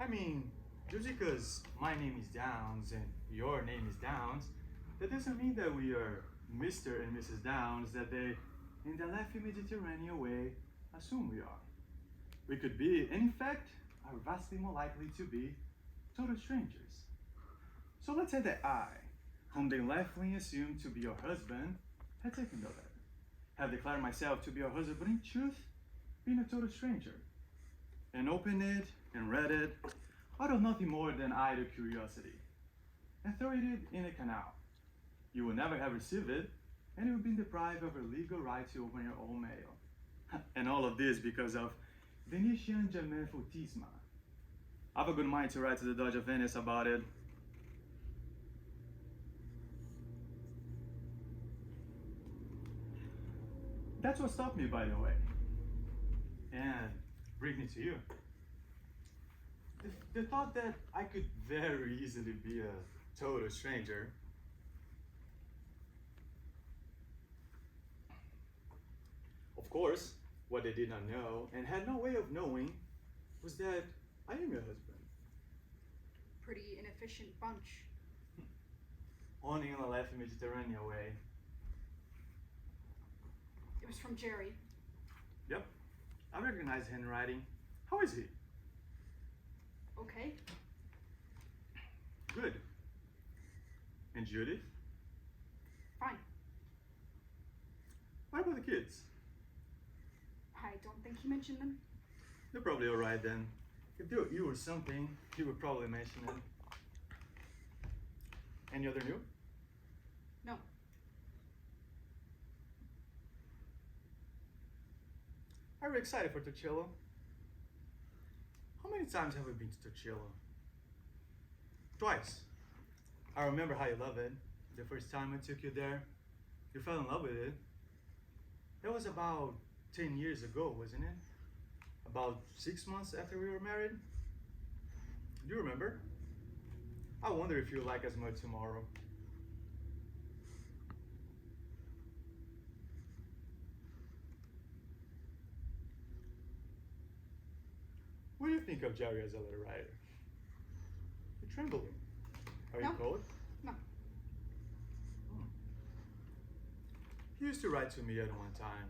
I mean, just because my name is Downs and your name is Downs, that doesn't mean that we are Mr. and Mrs. Downs that they, in the laughing Mediterranean way, assume we are. We could be, and in fact, are vastly more likely to be, total strangers. So let's say that I, whom they laughingly assume to be your husband, had taken the letter, have declared myself to be your husband, but in truth, being a total stranger, and opened it and read it out of nothing more than idle curiosity, and throw it in a canal. You will never have received it, and you will be deprived of a legal right to open your own mail. And all of this because of Venetian Germaphotisma. I have a good mind to write to the Dodge of Venice about it. That's what stopped me, by the way, and brings me to you. The thought that I could very easily be a total stranger. Of course, what they did not know and had no way of knowing was that I am your husband. Pretty inefficient bunch. Only in the laughing Mediterranean way. It was from Jerry. Yep, I recognize handwriting. How is he? Okay. Good. And Judith? Fine. What about the kids? I don't think he mentioned them. They're probably alright then. If they were you or something, he would probably mention it. Any other news? No. Are you excited for Torcello? How many times have we been to Torcello? Twice. I remember how you loved it. The first time I took you there, you fell in love with it. That was about 10 years ago, wasn't it? About 6 months after we were married? Do you remember? I wonder if you'll like as much tomorrow. What do you think of Jerry as a letter writer? You're trembling. Are you No. cold? No. He used to write to me at one time.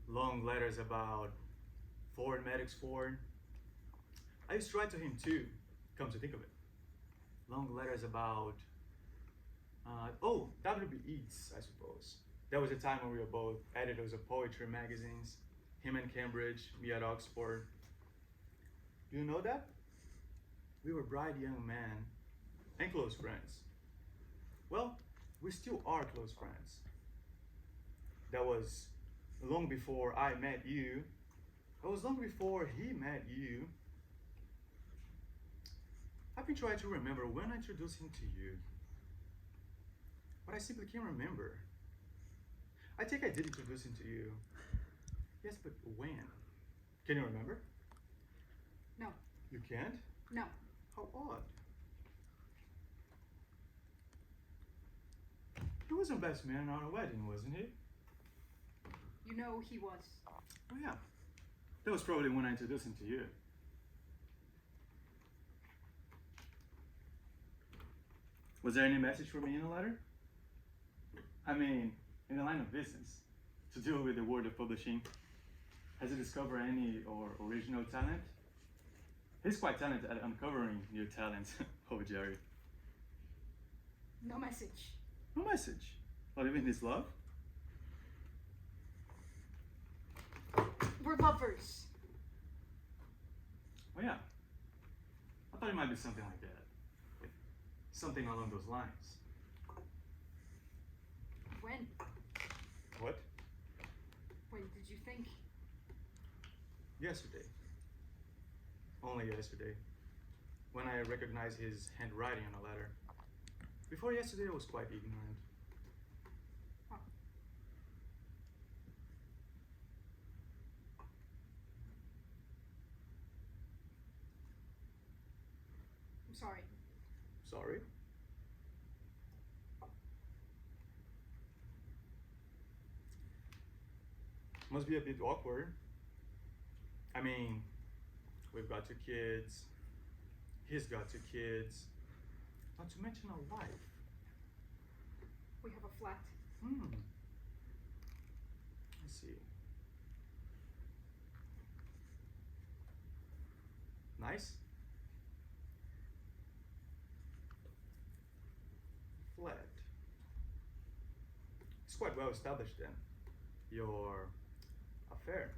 Long letters about foreign medics foreign. I used to write to him too, come to think of it. Long letters about, W.B. Yeats, I suppose. That was a time when we were both editors of poetry magazines. Him in Cambridge, me at Oxford. Do you know that? We were bright young men and close friends. Well, we still are close friends. That was long before I met you. That was long before he met you. I've been trying to remember when I introduced him to you, but I simply can't remember. I think I did introduce him to you. Yes, but when? Can you remember? No. You can't? No. How odd. He was our best man at our wedding, wasn't he? You know he was. Oh yeah. That was probably when I introduced him to you. Was there any message for me in the letter? I mean, in the line of business, to deal with the world of publishing, has he discovered any or original talent? He's quite talented at uncovering new talents. Oh, Jerry. No message. No message. Not even his love? We're lovers. Oh yeah. I thought it might be something like that. Like, something along those lines. When? What? When did you think? Yesterday. Only yesterday. When I recognized his handwriting on a letter. Before yesterday, I was quite ignorant. Oh. I'm sorry. Sorry? Must be a bit awkward. I mean, we've got 2 kids, He's got 2 kids. Not to mention a wife. We have a flat. Let's see. Nice. Flat. It's quite well established then. Your affair.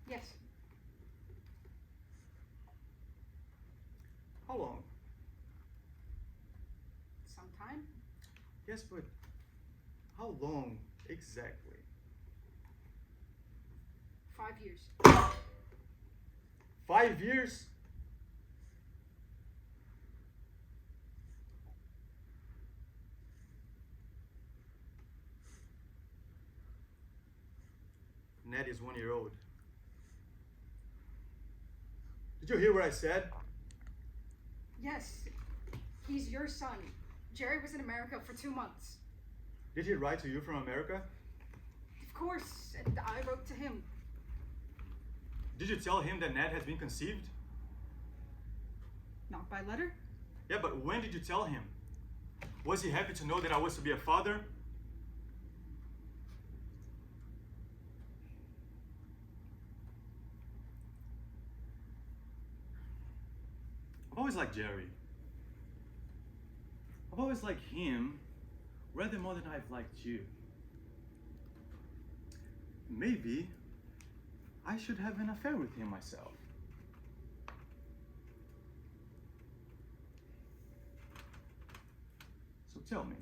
Yes. How long? Sometime. Yes, but how long exactly? 5 years. 5 years? Ned is 1 year old. Did you hear what I said? Yes. He's your son. Jerry was in America for 2 months. Did he write to you from America? Of course, and I wrote to him. Did you tell him that Ned has been conceived? Not by letter? Yeah, but when did you tell him? Was he happy to know that I was to be a father? I've always liked Jerry. I've always liked him rather more than I've liked you. Maybe I should have an affair with him myself. So tell me,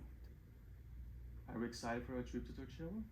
are you excited for a trip to Torcello?